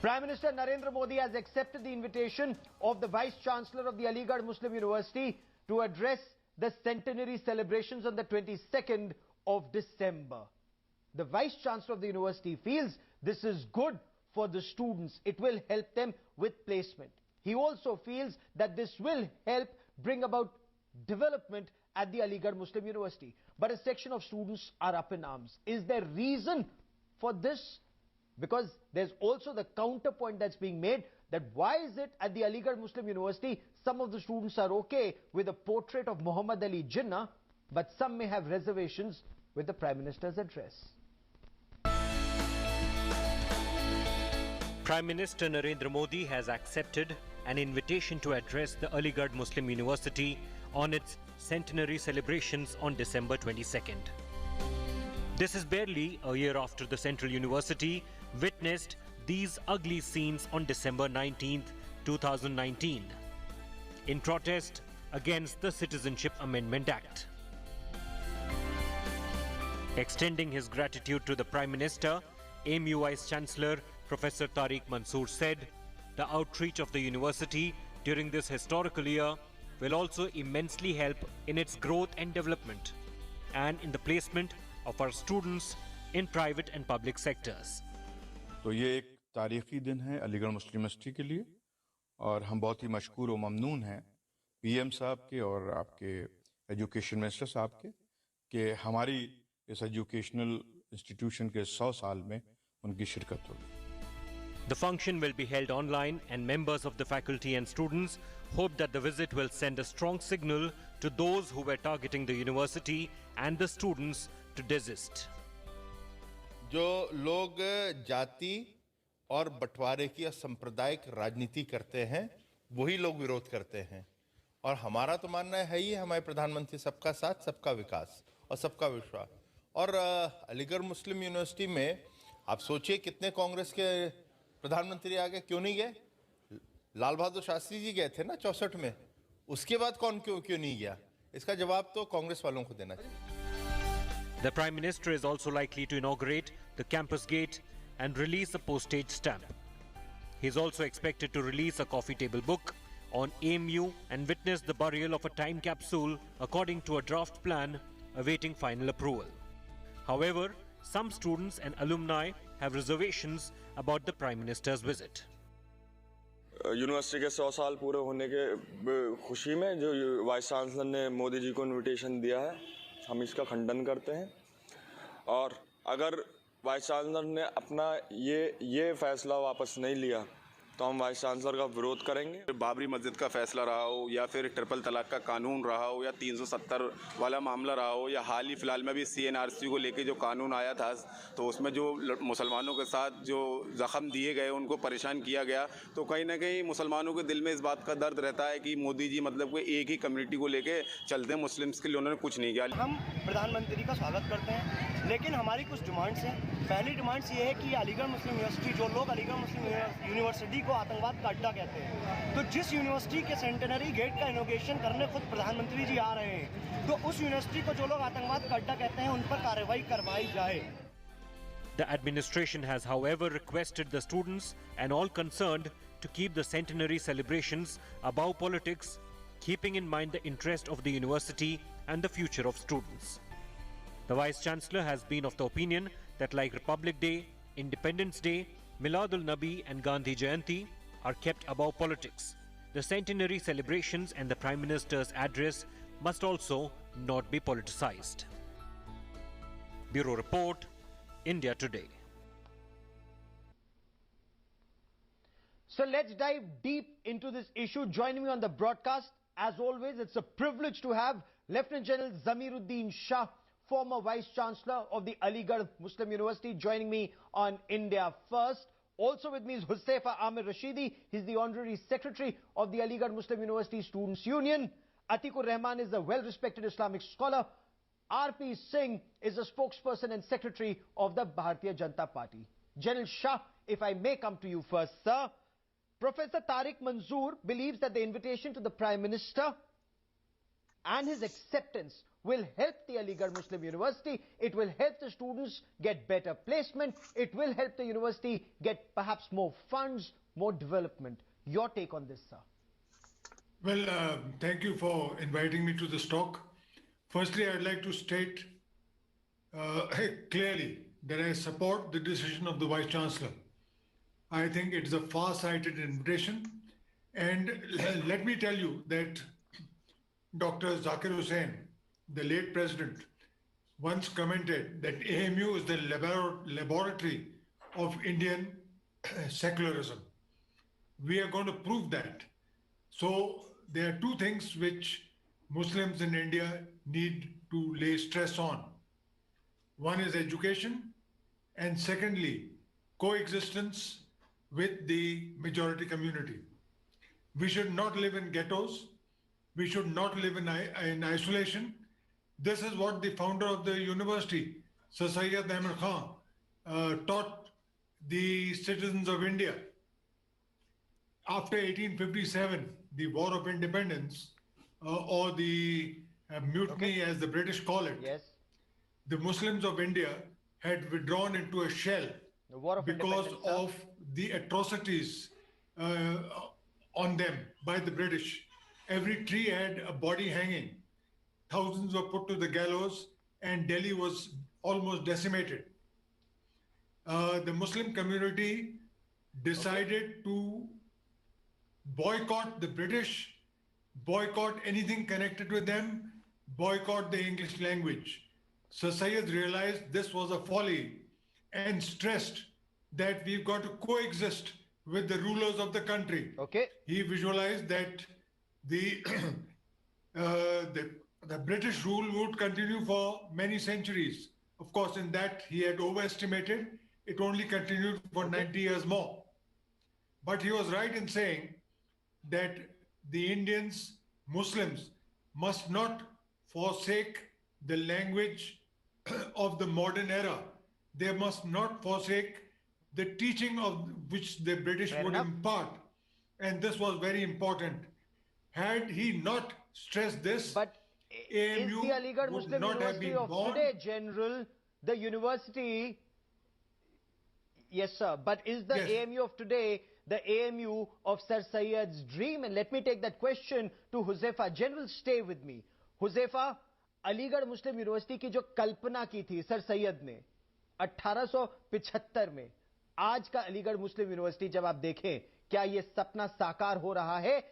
Prime Minister Narendra Modi has accepted the invitation of the Vice Chancellor of the Aligarh Muslim University to address the centenary celebrations on the 22nd of December. The Vice Chancellor of the university feels this is good for the students. It will help them with placement. He also feels that this will help bring about development at the Aligarh Muslim University. But a section of students are up in arms. Is there reason for this? Because there's also the counterpoint that's being made that why is it at the Aligarh Muslim University some of the students are okay with a portrait of Muhammad Ali Jinnah, but some may have reservations with the Prime Minister's address. Prime Minister Narendra Modi has accepted an invitation to address the Aligarh Muslim University on its centenary celebrations on December 22nd. This is barely a year after the Central University witnessed these ugly scenes on December 19th, 2019, in protest against the Citizenship Amendment Act. Extending his gratitude to the Prime Minister, AMU Vice Chancellor Professor Tariq Mansoor said, the outreach of the university during this historical year will also immensely help in its growth and development and in the placement of our students in private and public sectors. तो ये एक तारीखी दिन है अलीगढ़ मुस्लिम university के लिए और हम बहुत ही मशकूर और ममनून हैं पीएम साहब के और आपके एजुकेशन मिनिस्टर साहब के कि हमारी इस एजुकेशनल इंस्टीट्यूशन के 100 साल में उनकी शिरकत होगी. The function will be held online and members of the faculty and students hope that the visit will send a strong signal to those who were targeting the university and the students to desist. जो लोग जाति और बंटवारे की सांप्रदायिक राजनीति करते हैं वही लोग विरोध करते हैं और हमारा तो मानना है ही हमारे प्रधानमंत्री सबका साथ सबका विकास और सबका विश्वास. और अलीगढ़ मुस्लिम यूनिवर्सिटी में आप सोचिए कितने कांग्रेस के प्रधानमंत्री आ गए, क्यों नहीं गए? लाल बहादुर शास्त्री जी गए थे ना 64 में, उसके बाद कौन क्यों नहीं गया? इसका जवाब तो कांग्रेस वालों को देना चाहिए. The Prime Minister is also likely to inaugurate the campus gate and release a postage stamp. He is also expected to release a coffee table book on AMU and witness the burial of a time capsule according to a draft plan awaiting final approval. However, some students and alumni have reservations about the Prime Minister's visit. University के 100 साल पूरे होने के खुशी में जो vice chancellor ने मोदी जी को इनविटेशन दिया है, हम इसका खंडन करते हैं. और अगर वाइस चांसलर ने अपना ये फैसला वापस नहीं लिया तो हम वाइस चांसलर का विरोध करेंगे. बाबरी मस्जिद का फैसला रहा हो या फिर ट्रिपल तलाक का कानून रहा हो या 370 वाला मामला रहा हो या हाल ही फिलहाल में भी CNRC को लेके जो कानून आया था तो उसमें जो मुसलमानों के साथ जो ज़ख्म दिए गए उनको परेशान किया गया, तो कहीं ना कहीं मुसलमानों के दिल में इस बात का दर्द रहता है कि मोदी जी मतलब कोई एक ही कम्युनिटी को लेके चलते हैं, मुस्लिम्स के लिए उन्होंने कुछ नहीं किया. हम प्रधानमंत्री का स्वागत करते हैं, लेकिन हमारी कुछ डिमांड्स हैं. पहली डिमांड्स ये है कि अलीगढ़ मुस्लिम यूनिवर्सिटी, जो लोग अलीगढ़ मुस्लिम यूनिवर्सिटी को आतंकवाद का अड्डा कहते हैं, तो जिस यूनिवर्सिटी के सेंटेनरी गेट का इनॉग्रेशन करने खुद प्रधानमंत्री जी आ रहे हैं, तो उस यूनिवर्सिटी को जो लोग आतंकवाद का अड्डा कहते हैं उन पर कार्रवाई करवाई जाए. The administration has, however, requested the students and all concerned to keep the centenary celebrations above politics, keeping in mind the interest of the university and the future of students. The Vice Chancellor has been of the opinion that like Republic Day, Independence Day, Miladul Nabi and Gandhi Jayanti are kept above politics, the centenary celebrations and the Prime Minister's address must also not be politicized. Bureau Report, India Today. So let's dive deep into this issue. Joining me on the broadcast, as always, it's a privilege to have Lieutenant General Zamiruddin Shah, former Vice Chancellor of the Aligarh Muslim University, joining me on India First. Also with me is Huzaifa Amir Rashidi. He's the Honorary Secretary of the Aligarh Muslim University Students' Union. Atikur Rahman is a well-respected Islamic scholar. R.P. Singh is a spokesperson and secretary of the Bharatiya Janata Party. General Shah, if I may come to you first, sir. Professor Tariq Mansoor believes that the invitation to the Prime Minister and his acceptance will help the Aligarh Muslim University. It will help the students get better placement. It will help the university get perhaps more funds, more development. Your take on this, sir? Well, thank you for inviting me to this talk. Firstly, I'd like to state clearly that I support the decision of the Vice Chancellor. I think it's a far-sighted invitation. And let me tell you that Dr. Zakir Hussain, the late president, once commented that AMU is the laboratory of Indian secularism. We are going to prove that. So there are two things which Muslims in India need to lay stress on. One is education, and secondly, coexistence with the majority community. We should not live in ghettos. We should not live in isolation. This is what the founder of the university, Sir Syed Ahmed Khan, taught the citizens of India. After 1857, the War of Independence, or the mutiny as the British call it, Yes. the Muslims of India had withdrawn into a shell The War of because Independence, sir. of the atrocities on them by the British. Every tree had a body hanging. Thousands were put to the gallows, and Delhi was almost decimated. The Muslim community decided to boycott the British, boycott anything connected with them, boycott the English language. Sir Syed realized this was a folly and stressed that we've got to coexist with the rulers of the country. Okay. He visualized that the British rule would continue for many centuries. Of course, in that he had overestimated. It only continued for 90 years more. But he was right in saying that the Indians, Muslims, must not forsake the language of the modern era. They must not forsake the teaching of which the British would impart. And this was very important. Had he not stressed this, But is AMU the Aligarh would Muslim not have University been of born. today, General, the university? Yes, sir. But is the Yes. AMU of today the AMU of Sir Syed's dream? And let me take that question to Huzaifa. General, stay with me. Huzaifa, Aligarh Muslim university की जो कल्पना की थी sir Syed ने 1875 में, आज का अलीगढ़ मुस्लिम university जब आप देखें, क्या यह सपना साकार हो रहा है?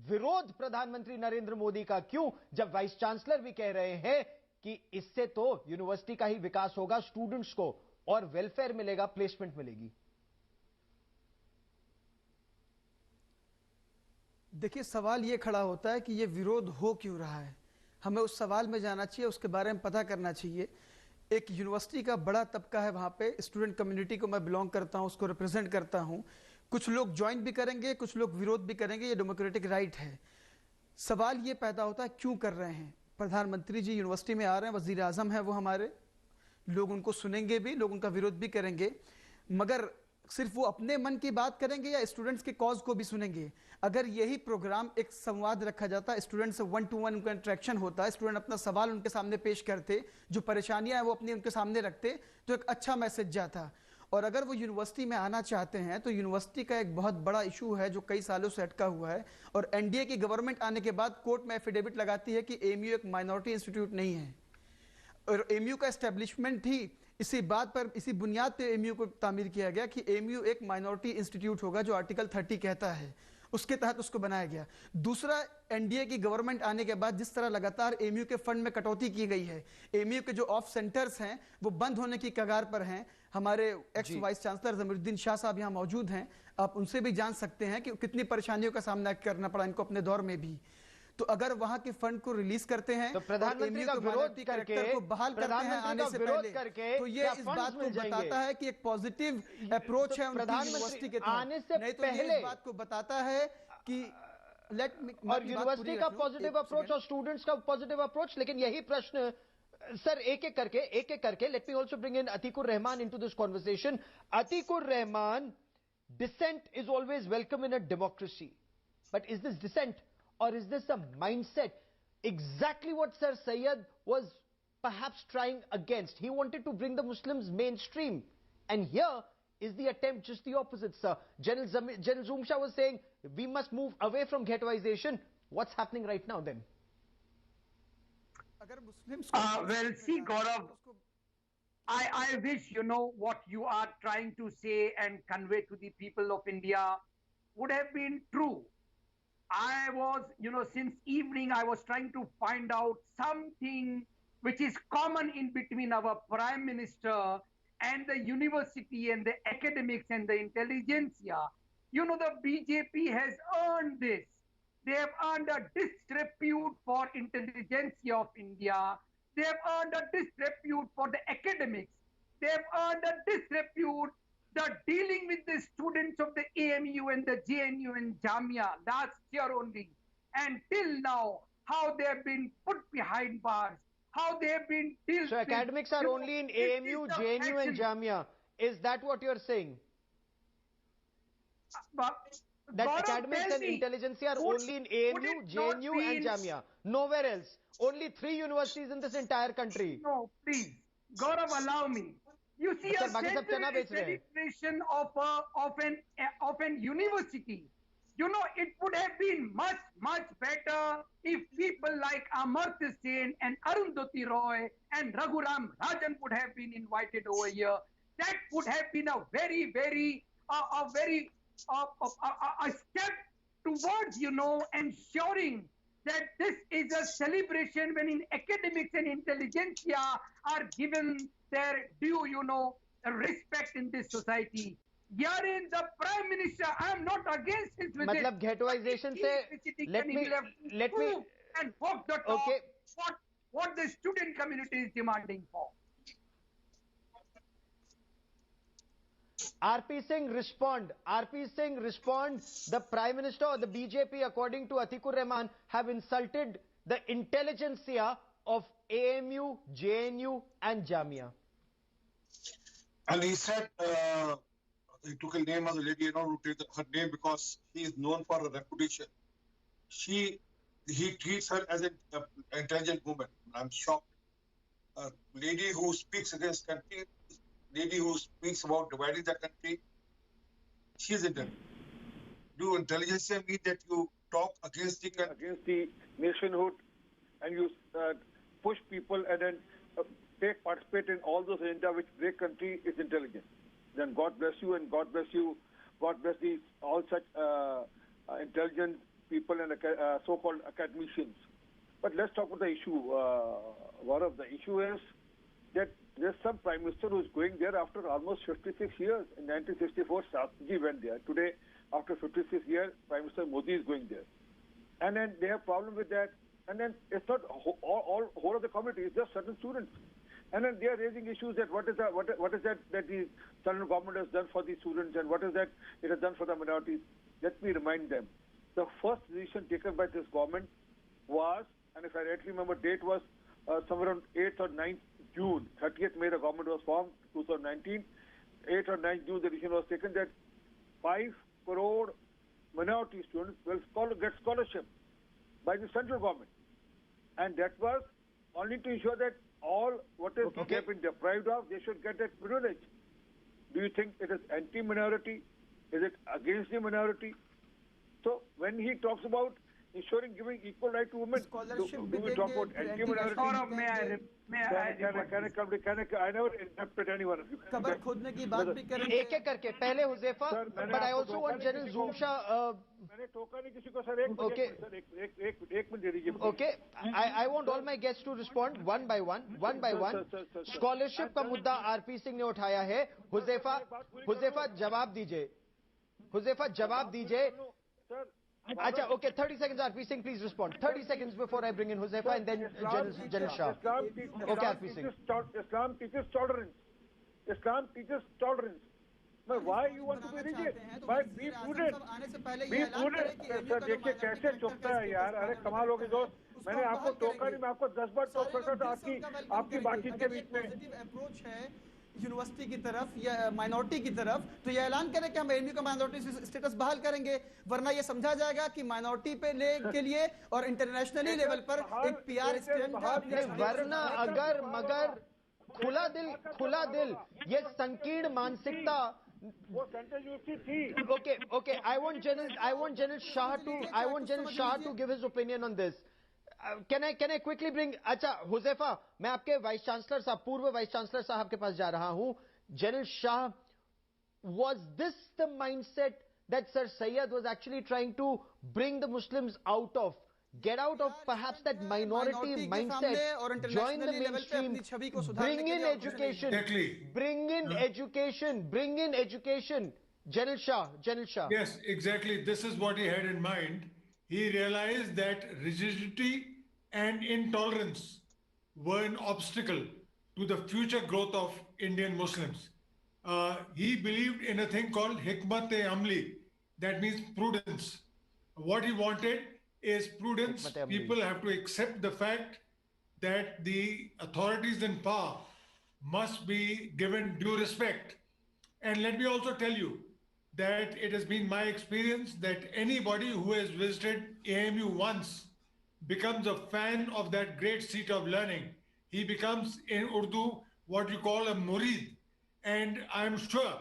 विरोध प्रधानमंत्री नरेंद्र मोदी का क्यों, जब वाइस चांसलर भी कह रहे हैं कि इससे तो यूनिवर्सिटी का ही विकास होगा, स्टूडेंट्स को और वेलफेयर मिलेगा, प्लेसमेंट मिलेगी? देखिए, सवाल ये खड़ा होता है कि ये विरोध हो क्यों रहा है। हमें उस सवाल में जाना चाहिए, उसके बारे में पता करना चाहिए। एक यूनिवर्सिटी का बड़ा तबका है वहाँ पे, स्टूडेंट कम्युनिटी को मैं बिलोंग करता हूँ, उसको रिप्रेजेंट करता हूँ। कुछ लोग ज्वाइन भी करेंगे, कुछ लोग विरोध भी करेंगे, ये डेमोक्रेटिक राइट है। सवाल ये पैदा होता है क्यों कर रहे हैं। प्रधानमंत्री जी यूनिवर्सिटी में आ रहे हैं, वज़ीर आज़म हैं वो हमारे, लोग उनको सुनेंगे भी, लोग उनका विरोध भी करेंगे, मगर सिर्फ वो अपने मन की बात करेंगे या स्टूडेंट्स के कॉज को भी सुनेंगे? अगर यही प्रोग्राम एक संवाद रखा जाता, स्टूडेंट से 1-to-1 उनका इंटरेक्शन होता, स्टूडेंट अपना सवाल उनके सामने पेश करते, जो परेशानियां हैं वो अपनी उनके सामने रखते, तो एक अच्छा मैसेज जाता। और अगर वो यूनिवर्सिटी में आना चाहते हैं तो यूनिवर्सिटी का एक बहुत बड़ा इशू है जो कई सालों से अटका हुआ है, और एनडीए की गवर्नमेंट आने के बाद कोर्ट में एफिडेविट लगाती है कि एमयू एक माइनॉरिटी इंस्टीट्यूट नहीं है, और एमयू का एस्टेब्लिशमेंट ही इसी बात पर, इसी बुनियाद पे एमयू को तामीर किया गया कि एमयू एक माइनॉरिटी इंस्टीट्यूट होगा, जो आर्टिकल 30 कहता है, उसके तहत उसको बनाया गया। दूसरा, एनडीए की गवर्नमेंट आने के बाद जिस तरह लगातार एमयू के फंड में कटौती की गई है, एमयू के जो ऑफ सेंटर्स हैं वो बंद होने की कगार पर हैं। हमारे x vice chancellor Jamiruddin Shah साहब यहाँ मौजूद हैं, आप उनसे भी जान सकते हैं कि कितनी परेशानियों का सामना करना पड़ा इनको अपने दौर में भी। तो अगर वहां के फंड को रिलीज करते हैं तो प्रधानमंत्री का विरोध करके, को बहाल करते हैं आने से पहले, तो ये इस बात को बताता है कि एक पॉजिटिव अप्रोच है उनकी यूनिवर्सिटी के आने से नहीं तो ये इस बात को बताता है कि और यूनिवर्सिटी का पॉजिटिव अप्रोच और स्टूडेंट्स का पॉजिटिव अप्रोच। लेकिन यही प्रश्न सर एक एक करके let me also bring in Atiqur Rahman into this conversation. Atiqur Rahman, dissent is always welcome in a democracy, but is this dissent or is this a mindset? exactly what Sir Syed was perhaps trying against. He wanted to bring the Muslims mainstream. And here is the attempt just the opposite, sir. General Zoomsha was saying we must move away from ghettoization. What's happening right now then? Well, see, Gaurav, I wish, you know, what you are trying to say and convey to the people of India would have been true. I was, you know, since evening, I was trying to find out something which is common in between our Prime Minister and the university and the academics and the intelligentsia. You know, the BJP has earned this. They have earned a disrepute for intelligentsia of India. They have earned a disrepute for the academics. They have earned a disrepute the dealing with the students of the AMU and the JNU and Jamia last year only. And till now, how they have been put behind bars, how they have been dealt So academics with. are only in AMU, JNU and Jamia. Is that what you're saying? That Gaurav, academics and intelligentsia are only in AMU, JNU and Jamia. Nowhere else. Only 3 universities in this entire country. No, please. Gaurav, allow me. You see a celebration of an university. You know, it would have been much, much better if people like Amartya Sen and Arundhati Roy and Raghuram Rajan would have been invited over here. That would have been a very, very, a step towards, you know, ensuring that this is a celebration when in academics and intelligentsia are given their due, you know, respect in this society. Herein the Prime Minister, I am not against his visit. मतलब ghettoization से let me and walk the talk. Okay. What the student community is demanding for. RP Singh respond. RP Singh respond. The Prime Minister or the BJP, according to Atikur Rahman, have insulted the intelligentsia of AMU, JNU and Jamia. And he said, he took a name of the lady, you know, to take her name because she is known for her reputation. He treats her as an intelligent woman. I'm shocked. A lady who speaks against country, lady who speaks about dividing the country, she is intelligent. Do intelligentsia mean that you talk against the nationhood and you push people and then participate in all those agendas which break country is intelligent? Then God bless you and God bless you. God bless these all such intelligent people and so-called academicians. But let's talk about the issue. One of the issue is that there's some Prime Minister who is going there after almost 56 years. In 1964, Shastriji went there. Today, after 56 years, Prime Minister Modi is going there. And then they have problem with that. And then it's not whole of the community, it's just certain students. And then they are raising issues that what is that the central government has done for the students and what is that it has done for the minorities. Let me remind them. The first decision taken by this government was, and if I rightly remember, date was somewhere around 8th or 9th June. 30th May the government was formed, 2019. 8th or 9th June the decision was taken that 5 crore minority students will get scholarship by the central government. And that was only to ensure that all what is they have been deprived of, they should get that privilege. Do you think it is anti-minority? Is it against the minority? So when he talks about ensuring giving equal right to women, do we talk about anti-minority? I never interrupted anyone of you. एक-एक करके पहले Huzaifa, but I also want General Zoomsha. मैंने टोका नहीं किसी को sir. एक minute दे दीजिए. Okay, I want all my guests to respond one by one. Scholarship का मुद्दा RP सिंह ने उठाया है. हुज़ैफा जवाब दीजिए. हुज़ैफा जवाब दीजिए. अच्छा, okay, 30 seconds, RP Singh, please respond. 30 seconds before I bring in Huzzaifa and then General Shah. Okay, RP Singh. Islam teaches tolerance. Islam teaches tolerance. But why you want to be rigid? Why be prudent? Be prudent. Sir देखिए कैसे चुपता है यार. अरे कमाल हो गई दोस्त. मैंने आपको टोका नहीं, मैं आपको 10 बार टोक सकता था आपकी बातचीत के बीच में. यूनिवर्सिटी की तरफ या माइनॉरिटी की तरफ, तो ये ऐलान करें कि हम एएमयू का माइनॉरिटी स्टेटस बहाल करेंगे, वरना ये समझा जाएगा कि माइनॉरिटी पे के लिए और इंटरनेशनली लेवल पर एक पीआर स्टंट है। वरना अगर मगर खुला दिल ये संकीर्ण मानसिकता। Okay. I want General Shah to give his opinion on this. Can I quickly bring? अच्छा, हुज़ैफा, मैं आपके वाइस चांसलर साहब, पूर्व वाइस चांसलर साहब के पास जा रहा हूं। General Shah, was this the mindset that Sir Syed was actually trying to bring the Muslims out of? Get out of perhaps that minority mindset, join the mainstream, bring in education. General Shah. Yes, exactly. This is what he had in mind. He realized that rigidity and intolerance were an obstacle to the future growth of Indian Muslims. He believed in a thing called hikmat-e-amli, that means prudence. What he wanted is prudence. People have to accept the fact that the authorities in power must be given due respect. And let me also tell you that it has been my experience that anybody who has visited AMU once becomes a fan of that great seat of learning. He becomes, in Urdu, what you call a murid. And I'm sure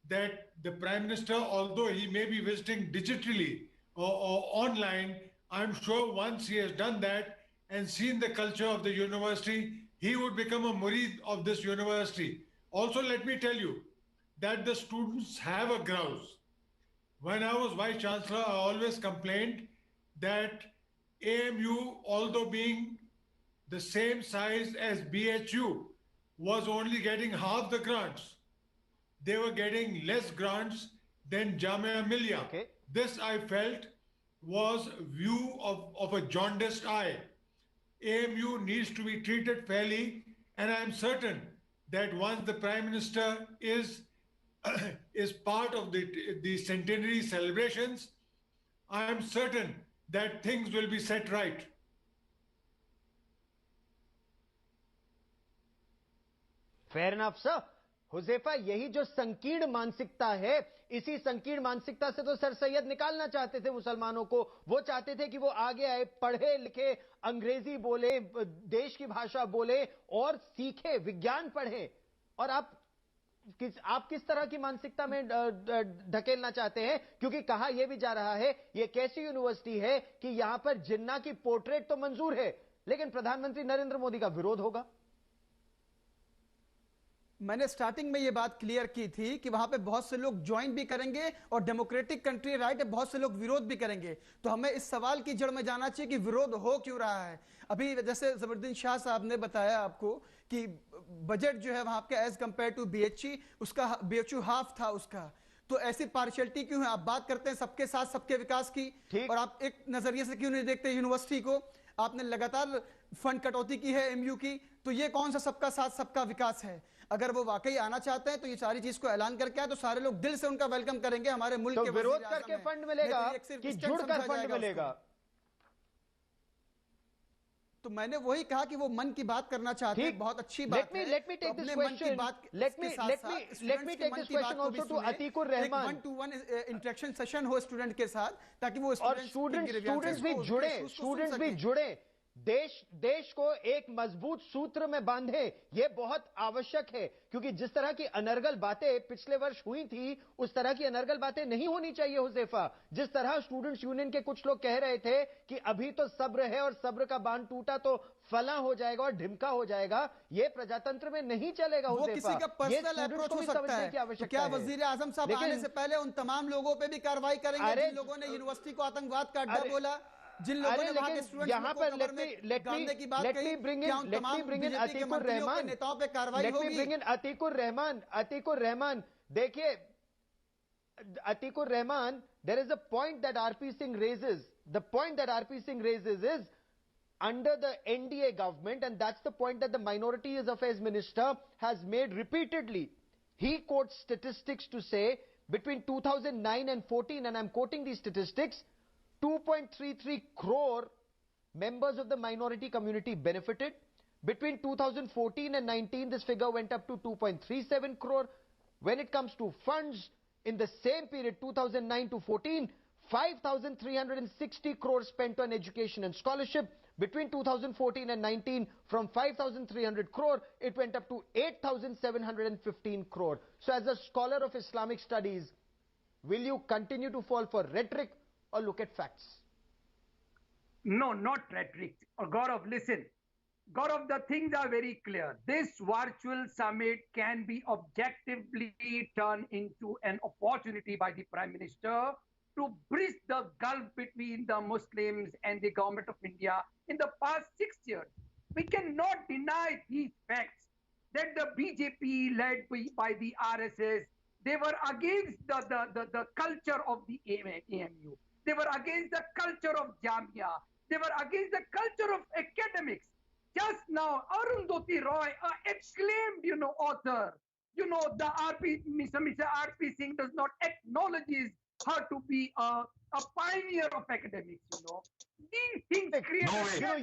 that the Prime Minister, although he may be visiting digitally or online, I'm sure once he has done that and seen the culture of the university, he would become a murid of this university. Also, let me tell you that the students have a grouse. When I was Vice Chancellor, I always complained that AMU, although being the same size as BHU, was only getting half the grants. They were getting less grants than Jamia Millia. Okay. This, I felt, was view of a jaundiced eye. AMU needs to be treated fairly, and I am certain that once the Prime Minister is part of the centenary celebrations, I am certain that things will be set right. Fair enough, sir. Huzaifa, यही जो संकीर्ण मानसिकता है, इसी संकीर्ण मानसिकता से तो सर सैयद निकालना चाहते थे मुसलमानों को। वो चाहते थे कि वो आगे आए, पढ़े लिखे, अंग्रेजी बोले, देश की भाषा बोले और सीखे, विज्ञान पढ़े। और आप किस तरह की मानसिकता में ढकेलना चाहते हैं? क्योंकि कहा यह भी जा रहा है, ये कैसी यूनिवर्सिटी है कि यहां पर जिन्ना की पोर्ट्रेट तो मंजूर है, लेकिन प्रधानमंत्री नरेंद्र मोदी का विरोध होगा। मैंने स्टार्टिंग में ये बात क्लियर की थी कि वहां पे बहुत से लोग ज्वाइन भी करेंगे और डेमोक्रेटिक कंट्री राइट है, बहुत से लोग विरोध भी करेंगे। तो हमें इस सवाल की जड़ में जाना चाहिए कि विरोध हो क्यों रहा है। अभी जैसे जबरुद्दीन शाह साहब ने बताया आपको कि बजट जो है वहां पे एज कंपेयर टू बीएचयू, उसका बीएचयू हाफ था उसका, तो ऐसी पार्शियलिटी क्यों है? आप बात करते हैं सबके साथ सबके विकास की, और आप एक नजरिए से क्यों नहीं देखते यूनिवर्सिटी को? आपने लगातार फंड कटौती की है एमयू की, तो ये कौन सा सबका साथ सबका विकास है? अगर वो वाकई आना चाहते हैं तो ये सारी चीज को ऐलान करके आए तो सारे लोग दिल से उनका वेलकम करेंगे। हमारे मुल्क तो के विरोध करके फंड मिलेगा कि जुड़कर फंड मिलेगा? तो मैंने वही कहा कि वो मन की बात करना चाहते हैं, बहुत अच्छी बात है। Let me take this question. Let me take this question also to Atikur Rahman. One to one interaction session हो स्टूडेंट के साथ, ताकि वो स्टूडेंट्स भी जुड़े, देश को एक मजबूत सूत्र में बांधे। यह बहुत आवश्यक है, क्योंकि जिस तरह की अनर्गल बातें पिछले वर्ष हुई थी, उस तरह की अनर्गल बातें नहीं होनी चाहिए। हुज़ैफा, जिस तरह स्टूडेंट्स यूनियन के कुछ लोग कह रहे थे कि अभी तो सब्र है और सब्र का बांध टूटा तो फला हो जाएगा और ढिमका हो जाएगा, यह प्रजातंत्र में नहीं चलेगा। वो किसी का पर्सनल अप्रोच हो सकता है। तो क्या वजीर आजम साहब आने से पहले उन तमाम लोगों पे भी कार्रवाई करेंगे जिन लोगों ने यूनिवर्सिटी को आतंकवाद का अड्डा बोला, जिन लोगों ने वहां के स्टूडेंट्स को कमर में गाड़ने की बात कही? क्या उन तमाम बीजेपी के मंत्रियों के नेताओं पे कार्रवाई होगी? अतीकुर रहमान, देखिए Atiqur Rahman, there is a point that RP Singh raises. The point that RP Singh raises is under the NDA government, and that's the point that the Minorities Affairs Minister has made repeatedly. He quotes statistics to say between 2009 and 14, and I'm quoting these statistics, 2.33 crore members of the minority community benefited. Between 2014 and 19, this figure went up to 2.37 crore. When it comes to funds, in the same period, 2009 to 14, 5,360 crores spent on education and scholarship. Between 2014 and 19, from 5,300 crore, it went up to 8,715 crore. So as a scholar of Islamic studies, will you continue to fall for rhetoric or look at facts? No, not rhetoric. Gaurav, listen. Gaurav, the things are very clear. This virtual summit can be objectively turned into an opportunity by the Prime Minister to bridge the gulf between the Muslims and the government of India in the past 6 years. We cannot deny these facts that the BJP led by the RSS, they were against the culture of the AMU. They were against the culture of Jamia. They were against the culture of academics. Just now, Arundhati Roy, an acclaimed, author, the Mr. R.P. Singh does not acknowledge her to be a pioneer of academics, These things create... Sir,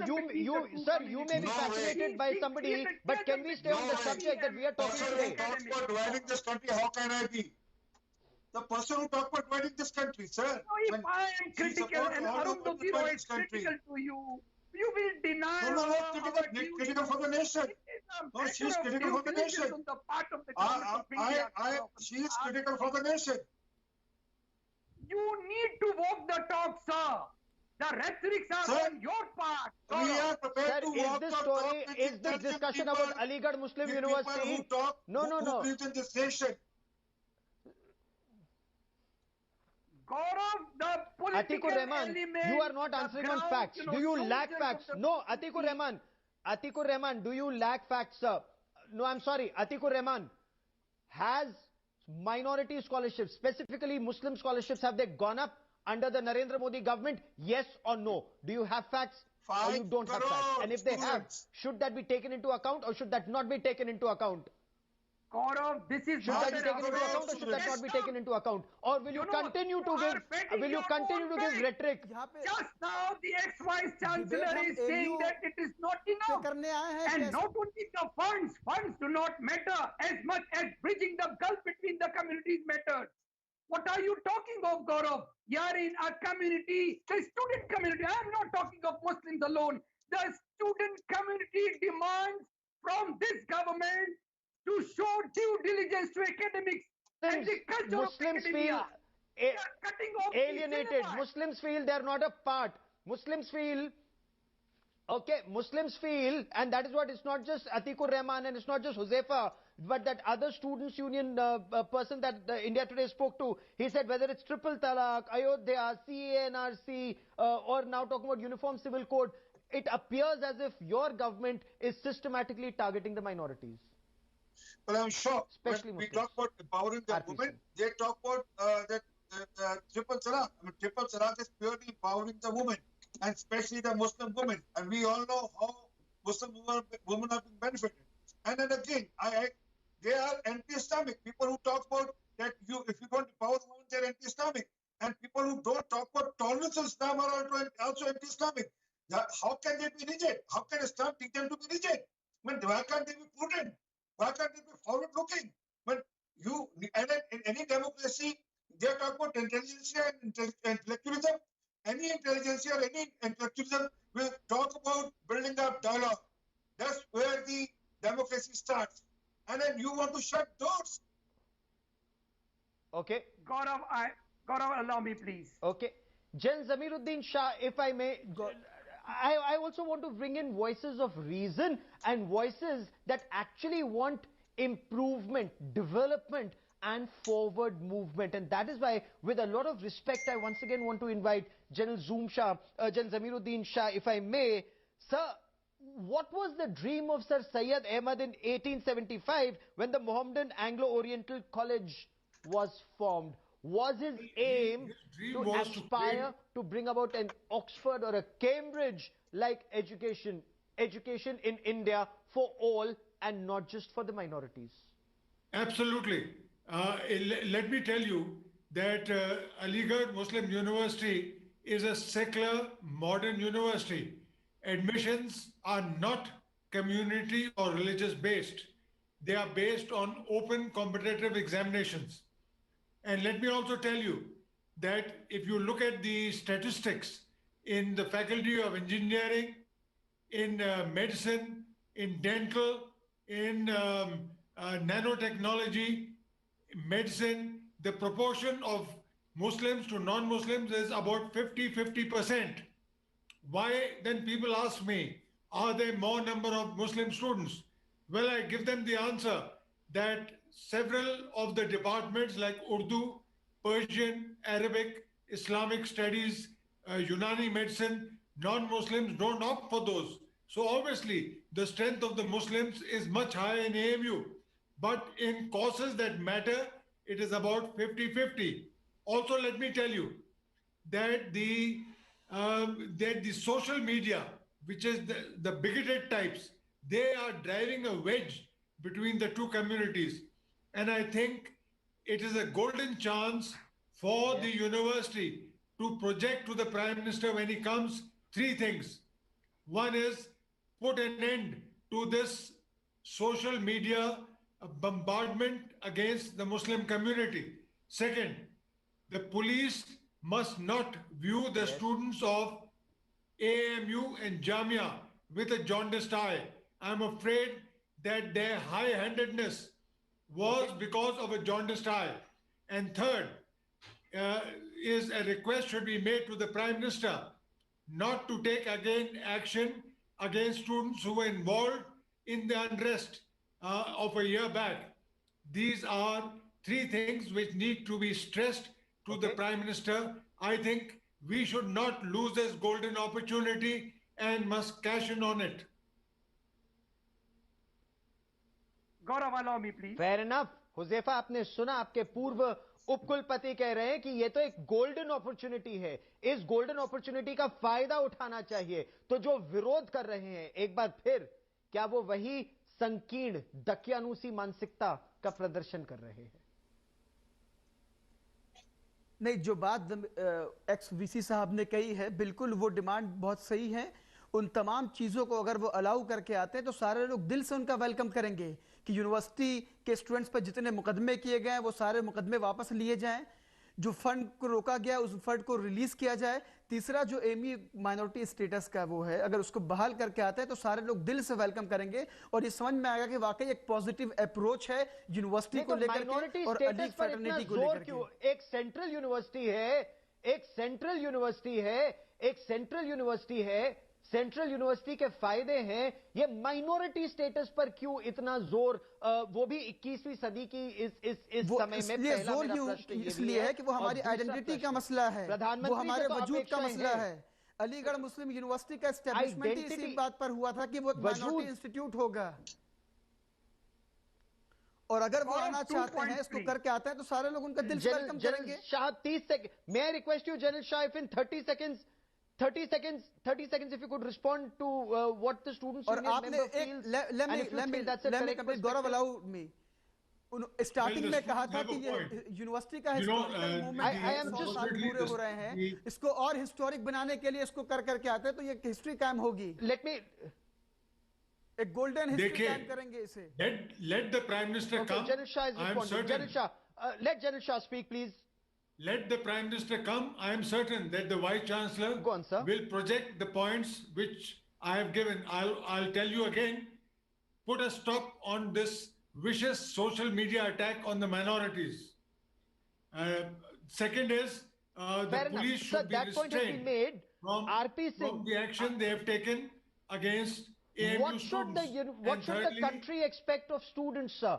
you may be fascinated by somebody, but can we stay on the subject that we are talking today? The person who talks about dividing this country, how can I be? The person who talks about dividing this country, sir. No, if I am critical and Arundhati Roy is critical to you, you will deny... No, critical for the nation. No, she is critical for the nation. On the part of the she is critical for the nation. You need to walk the talk, sir. The rhetorics are on your part. We are prepared to walk the talk. Is this discussion about Aligarh Muslim University? Who talk, No. Who live in this nation. Gaurav, the political Atikur Rahman, element, you are not answering on facts. Do you lack facts? No, Atikur Rahman, do you lack facts, sir? No, I'm sorry. Atikur Rahman, has minority scholarships, specifically Muslim scholarships, have they gone up under the Narendra Modi government? Yes or no? Do you have facts or you don't have facts? And if they have, should that be taken into account or should that not be taken into account? Gaurav, this is should that be taken into account or should that not be taken into account? Or will you continue to give rhetoric? Just now the ex-vice chancellor is saying that it is not enough. And not only the funds do not matter as much as bridging the gulf between the communities matters. What are you talking of, Gaurav? You are in a community, the student community. I am not talking of Muslims alone. The student community demands from this government to show due diligence to academics and the culture Muslims of academia. feel alienated. Muslims feel they are not a part. Muslims feel, and that is what, it's not just Atikur Rahman and it's not just Huzaifa, but that other students union person that India Today spoke to, he said whether it's triple talaq, Ayodhya, CANRC, or now talking about uniform civil code, it appears as if your government is systematically targeting the minorities. Well, I'm shocked. Especially when we talk about empowering the women, they talk about that triple talaq. I mean, triple talaq is purely empowering the women, and especially the Muslim women. And we all know how Muslim women have been benefited. And then again, they are anti-Islamic. People who talk about that if you don't empower the women, they're anti-Islamic. And people who don't talk about tolerance of Islam are also anti-Islamic. How can they be rigid? How can Islam teach them to be rigid? I mean, why can't they be prudent? Why can't they be forward-looking? But in any democracy, they talk about intelligentsia and intellectualism. Any intelligentsia or any intellectualism will talk about building up dialogue. That's where the democracy starts. And then you want to shut doors. Okay. Gaurav, allow me, please. Okay. Jen Zamiruddin Shah, if I may, I also want to bring in voices of reason and voices that actually want improvement, development and forward movement. And that is why, with a lot of respect, I once again want to invite General Jen Zamiruddin Shah, if I may. Sir, what was the dream of Sir Syed Ahmad in 1875 when the Mohammedan Anglo-Oriental College was formed? Was his aim to aspire to bring about an Oxford or a Cambridge-like education in India for all and not just for the minorities? Absolutely. Let me tell you that Aligarh Muslim University is a secular modern university. Admissions are not community or religious based. They are based on open competitive examinations. And let me also tell you that if you look at the statistics in the faculty of engineering, in medicine, in dental, in nanotechnology, medicine, the proportion of Muslims to non-Muslims is about 50%. Why then people ask me, are there more number of Muslim students? Well, I give them the answer that several of the departments like Urdu, Persian, Arabic, Islamic studies, Unani medicine, non-Muslims don't opt for those. So obviously the strength of the Muslims is much higher in AMU. But in courses that matter, it is about 50-50. Also, let me tell you that the social media, which is the bigoted types, they are driving a wedge between the two communities. And I think it is a golden chance for the university to project to the Prime Minister when he comes three things. One is put an end to this social media bombardment against the Muslim community. Second, the police must not view the students of AMU and Jamia with a jaundiced eye. I'm afraid that their high-handedness was because of a jaundiced eye. And third, is a request should be made to the Prime Minister not to take again action against students who were involved in the unrest of a year back. These are three things which need to be stressed to the Prime Minister. I think we should not lose this golden opportunity and must cash in on it. Gaurav, allow me, please. Fair enough. Huzaifa, आपने सुना, आपके पूर्व उपकुलपति कह रहे हैं कि ये तो एक गोल्डन अपॉर्चुनिटी है, इस गोल्डन अपॉर्चुनिटी का फायदा उठाना चाहिए। तो जो विरोध कर रहे हैं, एक बार फिर क्या वो वही संकीर्ण दकियानूसी मानसिकता का प्रदर्शन कर रहे हैं? नहीं, जो बात एक्स वीसी साहब ने कही है, बिल्कुल वो डिमांड बहुत सही है। उन तमाम चीज़ों को अगर वो अलाउ करके आते हैं तो सारे लोग दिल से उनका वेलकम करेंगे कि यूनिवर्सिटी के स्टूडेंट्स पर जितने मुकदमे किए गए हैं वो सारे मुकदमे वापस लिए जाएं, जो फंड को रोका गया उस फंड को रिलीज किया जाए। तीसरा, जो एमई माइनॉरिटी स्टेटस का वो है, अगर उसको बहाल करके आते हैं तो सारे लोग दिल से वेलकम करेंगे और ये समझ में आएगा कि वाकई एक पॉजिटिव अप्रोच है यूनिवर्सिटी को लेकर के और अलीग फ्रेटर्निटी को लेकर के। एक सेंट्रल यूनिवर्सिटी है, एक सेंट्रल यूनिवर्सिटी है, एक सेंट्रल यूनिवर्सिटी है, सेंट्रल यूनिवर्सिटी के फायदे हैं, ये माइनॉरिटी स्टेटस पर क्यों इतना जोर, वो भी 21वीं सदी की इस समय में? पहला मेरा प्रश्न इसलिए है कि वो हमारी आइडेंटिटी का मसला है, वो हमारे वजूद का मसला है। अलीगढ़ मुस्लिम यूनिवर्सिटी का एस्टेब्लिशमेंट ही इसी बात पर हुआ था कि वो माइनॉरिटी इंस्टीट्यूट होगा, और अगर वो आना चाहते हैं, इसको करके आते हैं तो सारे लोग उनका दिल से वेलकम करेंगे। Shah, 30 second, may I request you, General Shah, if in 30 seconds if you could respond to what the students union member feels, and if you think that's a correct perspective. Gaurav, allow me. Starting में कहा था कि ये university का historical movement 100 साल पूरे हो रहे हैं, इसको और हिस्टोरिक बनाने के लिए इसको कर करके आते हैं तो ये हिस्ट्री कायम होगी। लेट मी एक गोल्डन हिस्ट्री कायम करेंगे इसे। Let the Prime Minister come. General Shah is responding. General Shah, let General Shah speak, please. Let the Prime Minister come. I am certain that the Vice Chancellor will project the points which I have given. I'll tell you again, put a stop on this vicious social media attack on the minorities. Second is, the police should be restrained from the action they have taken against AMU students. What should the country expect of students, sir?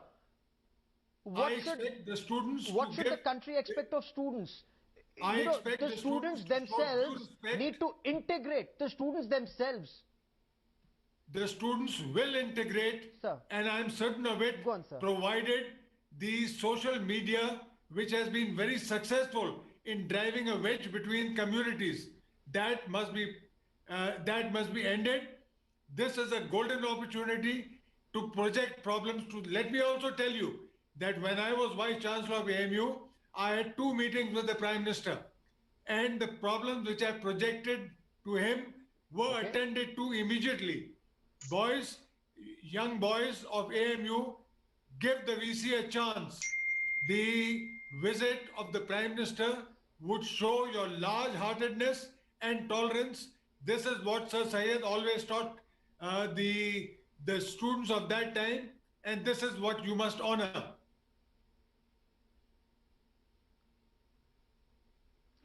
What should the country expect of students? The students themselves need to integrate. The students themselves. The students will integrate, sir, and I am certain of it, provided the social media, which has been very successful in driving a wedge between communities, that must be ended. This is a golden opportunity to project problems. Let me also tell you that when I was Vice Chancellor of AMU, I had 2 meetings with the Prime Minister, and the problems which I projected to him were attended to immediately. Boys, young boys of AMU, give the VC a chance. The visit of the Prime Minister would show your large-heartedness and tolerance. This is what Sir Syed always taught the students of that time, and this is what you must honor.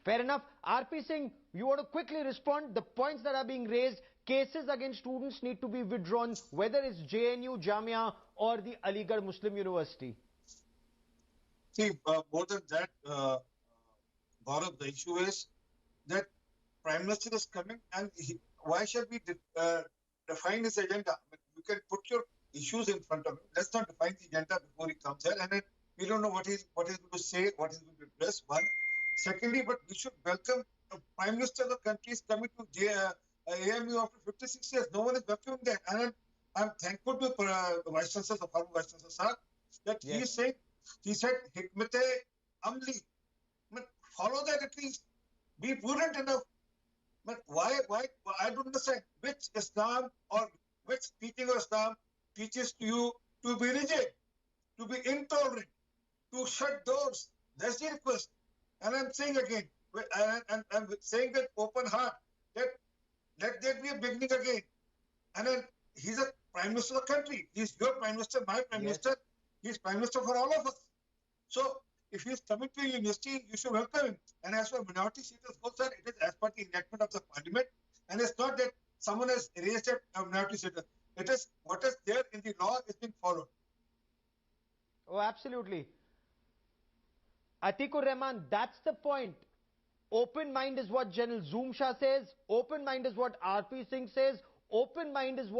Fair enough. RP Singh, you want to quickly respond? The points that are being raised, cases against students need to be withdrawn, whether it's JNU, Jamia or the Aligarh Muslim University. See, more than that, Bharat, the issue is that Prime Minister is coming, and why should we define his agenda? I mean, you can put your issues in front of him. Let's not define the agenda before he comes here, and then we don't know what he's going to say, what he's going to address. One. Secondly, but we should welcome the Prime Minister of the country is coming to AMU after 56 years. No one is welcoming that. And I'm thankful to the Vice Chancellor, the former Vice Chancellor, sir, that he said, Hikmate Amli. Follow that at least. Be prudent enough. But why, I don't understand which Islam or which teaching of Islam teaches you to be rigid, to be intolerant, to shut doors. That's the request. And I'm saying again, and I'm saying that open heart, that let there be a beginning again. And then he's a Prime Minister of the country. He's your Prime Minister, my Prime Minister. He's Prime Minister for all of us. So if he's coming to a university, you should welcome him. And as for minority status goes, sir, it is as per the enactment of the parliament. And it's not that someone has erased a minority status. It is what is there in the law is being followed. Oh, absolutely. Atikur Rahman, that's the point. Open mind is what General Zoom Shah says. Open mind is what RP Singh says. Open mind is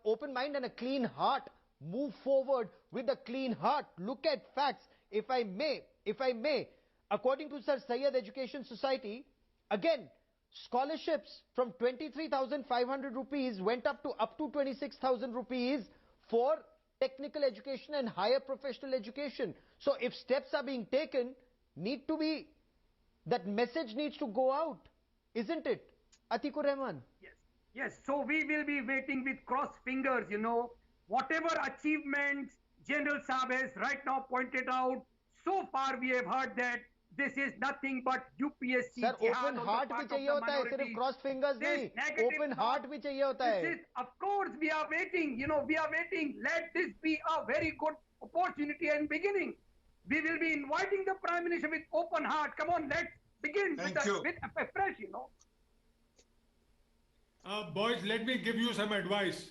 open mind and a clean heart. Move forward with a clean heart. Look at facts. If I may, according to Sir Syed Education Society, again, scholarships from 23,500 rupees went up to 26,000 rupees for technical education and higher professional education. So if steps are being taken, that message needs to go out, isn't it? Atikur Rahman. Yes. So we will be waiting with crossed fingers, whatever achievements General Saab has right now pointed out. So far we have heard that this is nothing but UPSC. Sir, open heart bhi chahiye hota hai, sirf crossed fingers nahi. Open heart bhi chahiye hota hai. Of course we are waiting, we are waiting. Let this be a very good opportunity and beginning. We will be inviting the Prime Minister with open heart. Come on, let's begin with a fresh, Boys, let me give you some advice.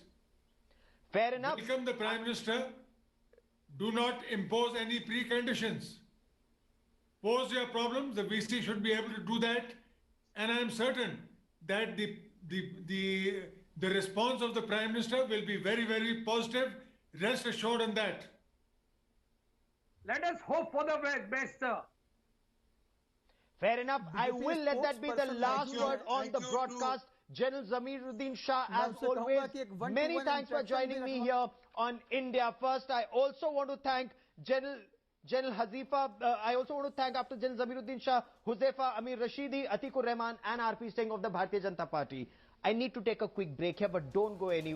Fair enough. Welcome the Prime Minister. Do not impose any preconditions. Pose your problems. The VC should be able to do that. And I am certain that the response of the Prime Minister will be very, very positive. Rest assured on that. Let us hope for the best, sir. Fair enough. I will let that be the last word on the broadcast. General Zamiruddin Shah, as always, many thanks for joining me here on India First. I also want to thank General Hazifa. I also want to thank, after General Zamiruddin Shah, Huzaifa, Amir Rashidi, Atikur Rahman and RP Singh of the Bharatiya Janata Party. I need to take a quick break here, but don't go anywhere.